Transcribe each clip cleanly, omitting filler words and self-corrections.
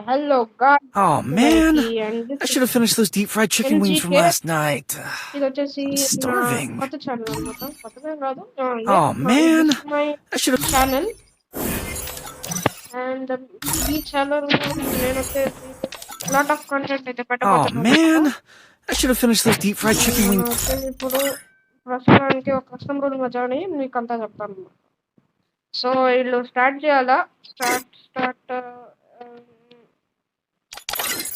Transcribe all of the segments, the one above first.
Hello, guys. Oh man, And this I is should have finished those deep fried chicken wings from MGK. last night. ఇది వచ్చేసి I'm నా starving. కొత్త channel అనమాట. కొత్తగా కాదు. Oh man, my I should have. Channel and ఈ channel నేను వచ్చేసి లాట్ ఆఫ్ కంటెంట్ అయితే Oh పెట్టబోతున్నాను man, అనమాట. I should have finished those deep fried chicken మనం wings. వచ్చేసి ఇప్పుడు ప్రస్తుతానికి ఒక కస్టమ్ రూల్ జాయిన్ అయ్యి మీకు అంతా చెప్తాను అనమాట. సో వీళ్ళు స్టార్ట్ చేయాలా? స్టార్ట్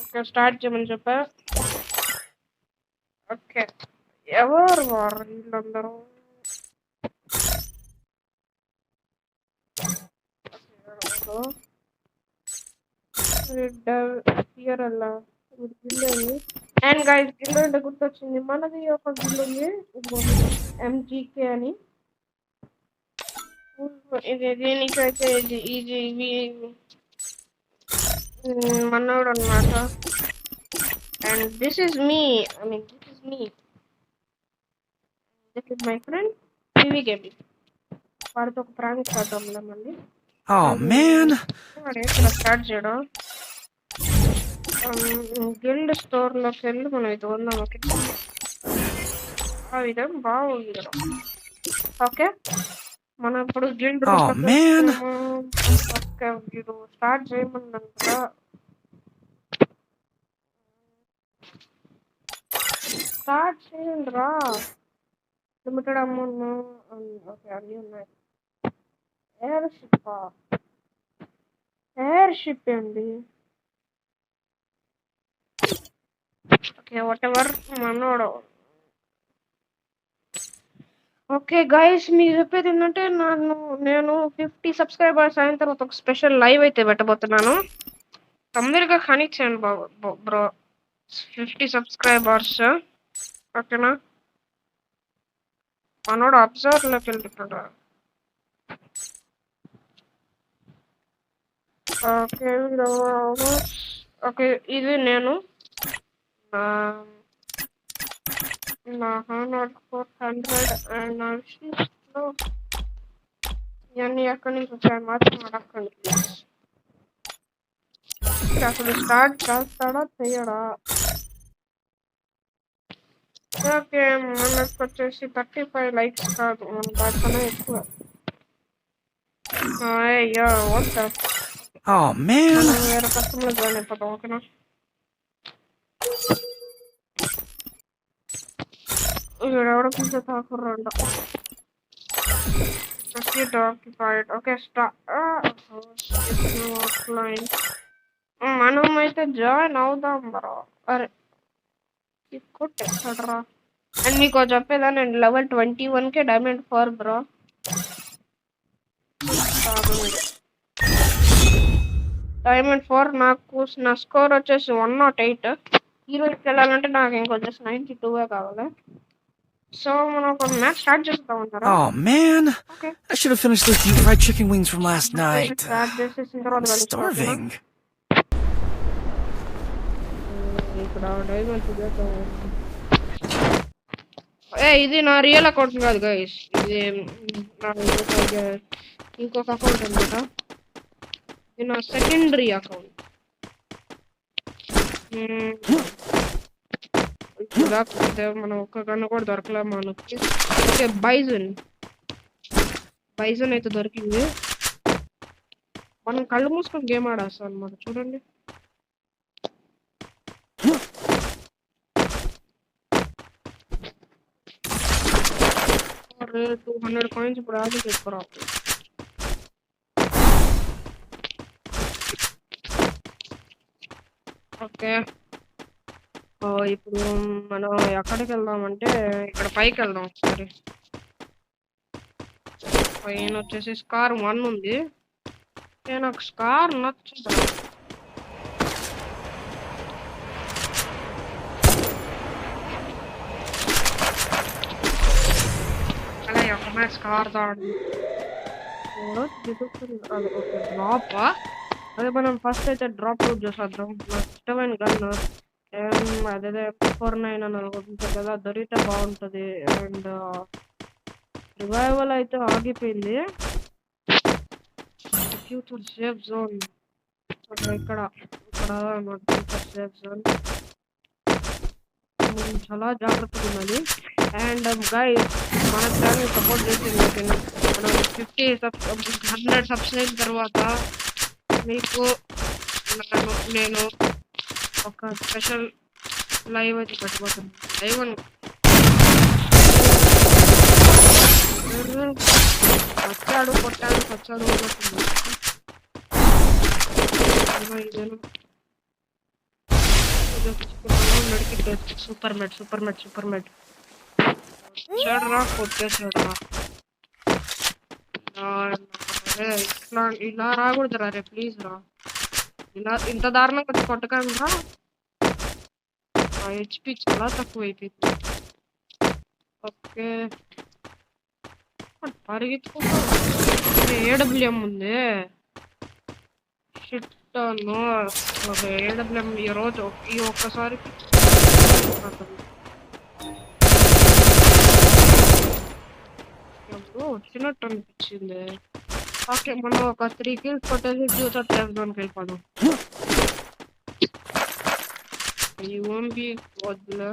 ఓకే, స్టార్ట్ చేయమని చెప్పా. ఓకే, ఎవరు వారు వీళ్ళందరూ? అండ్ గైస్, గిల్లు అంటే గుర్తొచ్చింది, మనది ఒక గిల్లు ఉంది ఎంజీకే అని. ఇది దీనికైతే ఇది మనోడు అనమాట. And this is me, this is my friend TV gaming. వాడితో ఒక ప్రాంక్ చేద్దాం మళ్ళీ. Oh man, ఇక్కడ స్టార్ట్ చేయడం. గిల్డ్ స్టోర్ లోకి వెళ్ళి మనం ఇది కొందాం. ఓకే, ఆ విధం బాగుంది కదా. ఓకే, మనం ఇప్పుడు గిల్డ్ oh man, ఓకే, వీడు స్టార్ట్ చేయమన్నాను కదా. స్టార్ట్ చేయండి రా. Limited amount. ఓకే, అన్నీ ఉన్నాయి. ఎయిర్ షిప్ అండి. ఓకే, వాట్ ఎవర్ మనోడు. ఓకే గైస్, మీకు చెప్పేది ఏంటంటే నేను 50 సబ్స్క్రైబర్స్ అయిన తర్వాత ఒక స్పెషల్ లైవ్ అయితే పెట్టబోతున్నాను. తొందరగా కనెక్ట్ చేయండి బ్రో. 50 సబ్స్క్రైబర్స్. ఓకేనా? మనోడు అబ్జర్వర్లోకి వెళ్తున్నాడు. ఓకే, ఓకే, ఇది నేను నా 400 అండ్ ఇవన్నీ ఎక్కడి నుంచి వచ్చాయి మాత్రం అడగండి ప్లీజ్. అసలు స్టార్ట్ చేస్తాడా చెయ్యడా? ఓకే, మనకు వచ్చేసి 35 లైక్స్ కాదు, మన దానికన్నా ఎక్కువ. అయ్యో, వద్దా, oh man, మనం వేరే కస్టమర్లో జాయిన్ అయిపోతాం. ఓకేనా? వీడెవడో కొంచెం తాకుర్రంట. ఆక్యుపైడ్. Okay, offline. మనం అయితే జాయిన్ అవుదాం బ్రో. అరే కొట్టేస్తాడరా. అండ్ మీకు చెప్పేదా, నేను లెవెల్ 21కే డైమండ్ 4 బ్రో. డైమండ్ 4 నాకు నా స్కోర్ వచ్చేసి 108. ఈ రోజుకి వెళ్ళాలంటే నాకు ఇంకొచ్చేసి 92 కావాలి. సో మనం ఒక మ్యాచ్ స్టార్ట్ చేస్తాం అంటారా? oh man, okay, I should have finished those deep fried chicken wings from last night. Start చేసేసిన తర్వాత I'm కలుస్తాం. starving. ఇక్కడ డైమండ్ ఇది నా రియల్ అకౌంట్ కాదు గైస్, ఇది నా ఇంకొక అకౌంట్ అనమాట. ఇది నా సెకండరీ అకౌంట్. మనం ఒక్క గన్ను కూడా దొరకలే మనకి. ఓకే, బైజన్ అయితే దొరికింది. మనం కళ్ళు మూసుకొని గేమ్ ఆడేస్తాం అనమాట. చూడండి, అరే 200 కాయిన్స్ ఇప్పుడు ఆగి చెప్పురా. ఓకే, ఇప్పుడు మనం ఎక్కడికి వెళ్దామంటే ఇక్కడ పైకి వెళ్దాం ఒకసారి. పైన వచ్చేసి స్కార్ 1 ఉంది. నాకు స్కార్ నచ్చదు. అలా ఒక మ్యాచ్ స్కార్ తాడు డ్రాప్. అదే మనం ఫస్ట్ అయితే డ్రాప్ అవుట్ చేసేద్దాం. నాకు ఇష్టమైన గన్ అదే M49 అని అనుకుంటుంది కదా, దొరికితే బాగుంటుంది. అండ్ రివైవల్ అయితే ఆగిపోయింది. ఫ్యూచర్ సేఫ్ జోన్ ఇక్కడ ఇక్కడ సేఫ్ జోన్ చాలా జాగ్రత్తగా ఉండాలి. అండ్ గైస్ మన ఛానల్ సపోర్ట్ చేసి మనం 100 సబ్స్క్రైబ్ తర్వాత మీకు నేను ఒక స్పెషల్ లైవ్ అయితే పెట్టబోతున్నాను. లైవ్ అని వచ్చాడు కొట్టాడు వచ్చాడు సూపర్ మెడ్ వచ్చాడురా కొట్టేసాడురా. ఇట్లా ఇలా రాకూడదురా రే ప్లీజ్ రా. ఇలా ఇంత దారుణంగా కొట్టకండి రా. హెచ్పి చాలా తక్కువ అయిపోయింది. ఓకే పరిగెత్తుకుంటా ఏడబ్ల్యూఎం ఉంది. షిట్ నో ఏడబ్ల్యూఎం ఈ రోజు ఈ ఒక్కసారి వచ్చినట్టు అనిపించింది. ఓకే మనం ఒక 3 kills కొట్టేసి ఫ్యూచర్ సేఫ్ జోన్కి వెళ్ళిపోదాం. You won't be వద్దులే.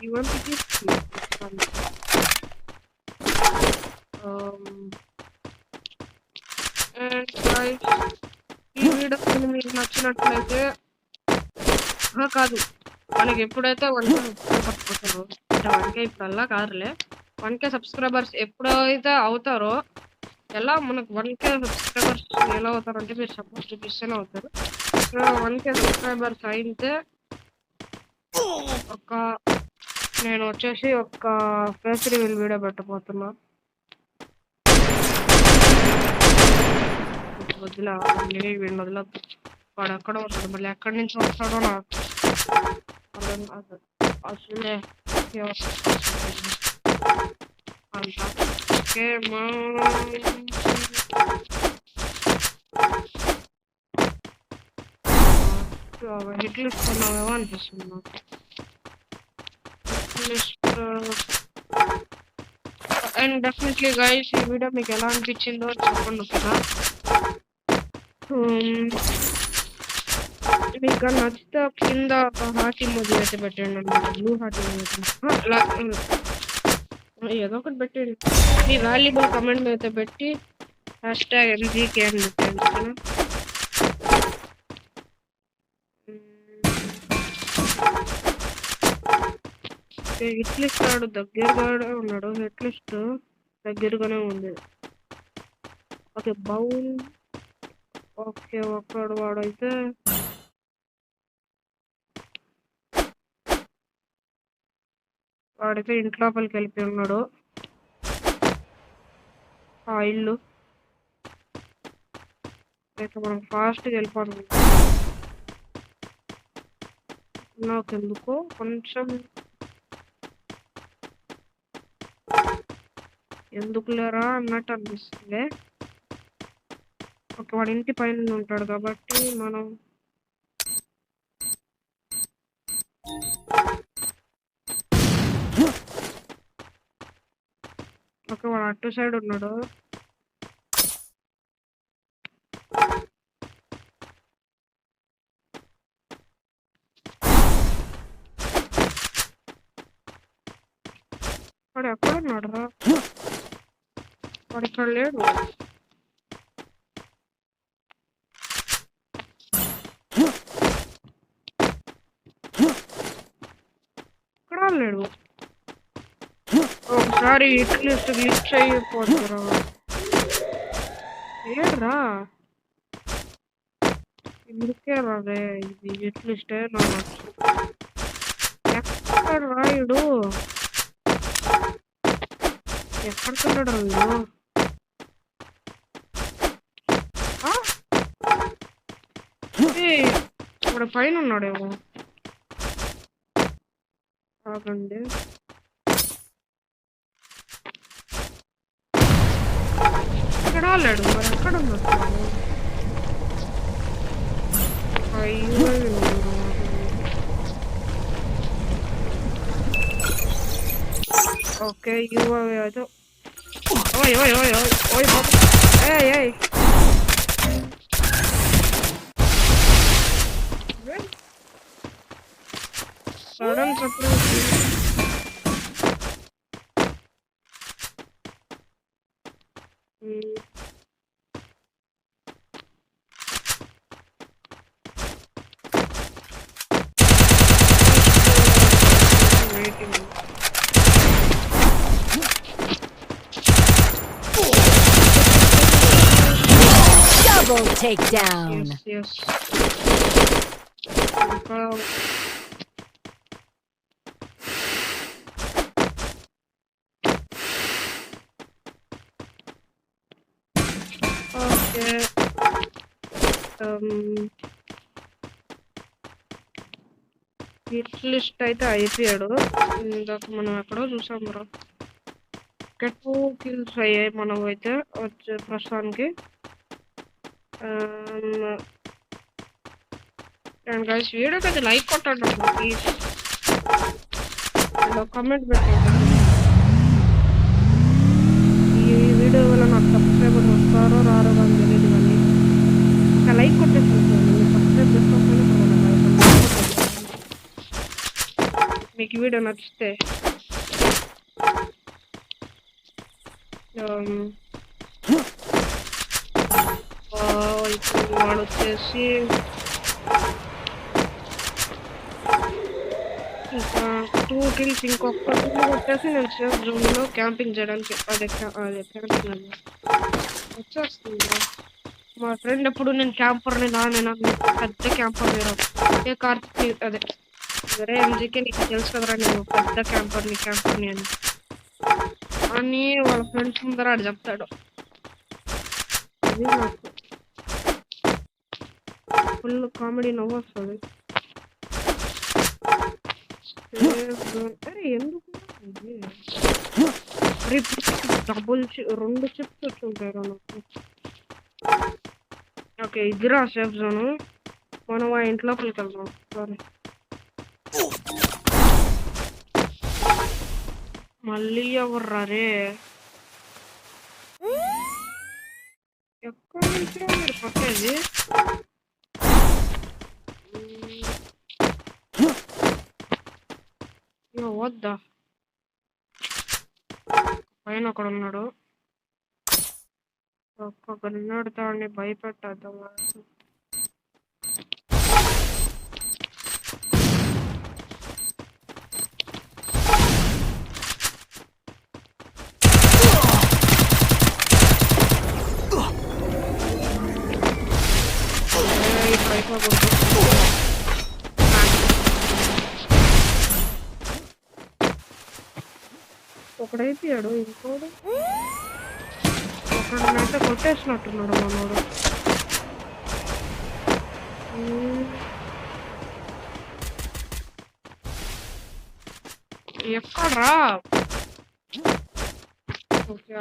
You won't be ఈ వీడియో మీకు నచ్చినట్లయితే కాదు మనకి ఎప్పుడైతే 1K పట్టుకుంటారో అంటే 1K ఇప్పుడల్లా కాదులే 1K సబ్స్క్రైబర్స్ ఎప్పుడైతే అవుతారో ఎలా మనకు 1K సబ్స్క్రైబర్స్ ఎలా అవుతారంటే మీరు సపోర్ట్ చూపిస్తేనే అవుతారు. 1K సబ్స్క్రైబర్స్ అయితే నేను వచ్చేసి ఒక ఫేస్ రివీల్ వీడియో పెట్టబోతున్నా. వదిలా వదలద్దు. వాడు ఎక్కడ ఉంటాడు మళ్ళీ ఎక్కడి నుంచి వస్తాడో నాకు అసలే అంత ఓకే హిట్ లిస్ట్ ఉన్నామేమో అనిపిస్తుంది నాకు. అండ్ డెఫినెట్లీ గైస్ ఈ వీడియో మీకు ఎలా అనిపించిందో చెప్పండి ఓకేనా. మీకు నచ్చితే కింద ఒక హార్ట్ ఇమోజీ అయితే పెట్టండి అనమాట. బ్లూ హార్ట్ ఇమోజీ ఏదో ఒకటి పెట్టండి. మీ వాల్యుబుల్ కమెంట్ అయితే పెట్టి #MGK అని పెట్టండి ఓకేనా. హిట్ లిస్ట్ వాడు దగ్గరగానే ఉన్నాడు. హిట్ లిస్ట్ దగ్గరగానే ఉంది. ఓకే బౌల్ ఓకే ఒక్కడు వాడైతే ఇంటి లోపలికి వెళ్ళిపోయి ఉన్నాడు. ఆ ఇల్లు అయితే మనం ఫాస్ట్గా వెళ్ళిపోతాం. నాకెందుకో కొంచెం ఎందుకు లేరా అన్నట్టు అనిపిస్తుంది. ఒక వాడి ఇంటి పైన ఉంటాడు కాబట్టి మనం వాడు అటు సైడ్ ఉన్నాడు. వాడు ఎక్కడున్నాడు రా. వాడు ఇక్కడ లేడు. ఇక్కడ లేడు. ఒకసారి హిట్ లిస్ట్ గ్లిచ్ అయిపోతారా ఏడ్రా. ఇందుకే రాదే ఇది హిట్ లిస్టే నా నచ్చు. ఎక్కడ రాయుడు ఎక్కడికెళ్ళాడు వీడు. ఇప్పుడు పైన ఉన్నాడేమో. ఆగండి ఇక్కడ లేడు మరి ఎక్కడ ఉన్నాడు. అయ్యో ఓకే యూఏ అయితే ఓయ్ ఓయ్ ఓయ్ ఓయ్ ఓయ్ ఏయ్ ఏయ్ sudden surprise. Waiting. Double takedown. Yes. ఇంకా ఓకే. హిట్ లిస్ట్ అయితే అయిపోయాడు. ఇందాక మనం ఎక్కడో చూసాం బ్రో. ఓకే, 2 కిల్స్ అయ్యాయి మనం అయితే వచ్చే ప్రస్తుతానికి. అండ్ గైస్ వీడియోకి అయితే లైక్ కొట్టండి ప్లీజ్. కామెంట్ పెట్టండి. ఈ వీడియో వల్ల నాకు సబ్స్క్రైబర్ వస్తారో రారో అని తెలియదు, కానీ ఒక లైక్ కొట్టేసి సబ్స్క్రైబ్ చేసుకోకపోయినా మీకు ఈ వీడియో నచ్చితే. ఇప్పుడు వాడు వచ్చేసి ఇంకా 2 కిల్స్, ఇంకొక 2 వచ్చేసి నేను సేఫ్ జోన్లో క్యాంపింగ్ చేయడానికి అది క్యాంపింగ్ వచ్చేస్తుంది. మా ఫ్రెండ్ ఎప్పుడు నేను క్యాంపర్ని నాకు పెద్ద క్యాంపర్ వేరే ఏ కార్తీక్ అదే వేరే ఎంజీకే నీకు తెలుసు కదరా నేను పెద్ద క్యాంపర్ని అని వాళ్ళ ఫ్రెండ్స్ ముందర ఆడు చెప్తాడు. అది నాకు ఫుల్ కామెడీ నవ్వు వస్తుంది. అరే ఎందుకు డబుల్ 2 చిప్స్ వచ్చుంటారు నాకు. ఓకే, ఇదిరా సేఫ్ జోను. మనం ఆ ఇంట్లోకి వెళ్దాం. సారీ, మళ్ళీ ఎవర్రా రే? ఎక్కడి నుంచి మీరు కొట్టేది? వద్దా పైన ఒకడు ఉన్నాడు. ఒక్కొక్క నిన్నడు తాడిని భయపెట్టద్దాం. ఇప్పుడు అయిపోకూడదు. ఒకడైపోయాడు, ఇంకోడు ఒకడినైతే కొట్టేసినట్టున్నాడు మనోడు. ఎక్కడ్రా? Okay,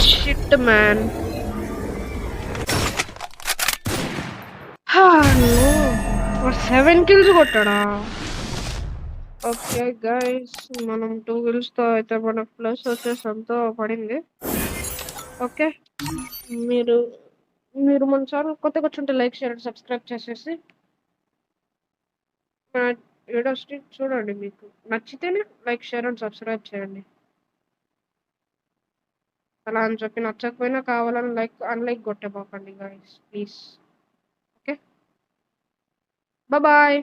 shit man. 7 కిల్స్ కొట్టాడా? ఓకే గైస్, మనం 2 కిల్స్తో అయితే మనకు ప్లస్ వచ్చేసి అంతా పడింది. ఓకే, మీరు మన ఛానల్ కొత్తగా వచ్చుంటే లైక్ షేర్ అండ్ సబ్స్క్రైబ్ చేసేసి వీడియోస్ చూడండి. మీకు నచ్చితేనే లైక్ షేర్ అండ్ సబ్స్క్రైబ్ చేయండి. అలా అని చెప్పి నచ్చకపోయినా కావాలని అన్లైక్ కొట్టేపోకండి గైస్ ప్లీజ్. Okay, bye.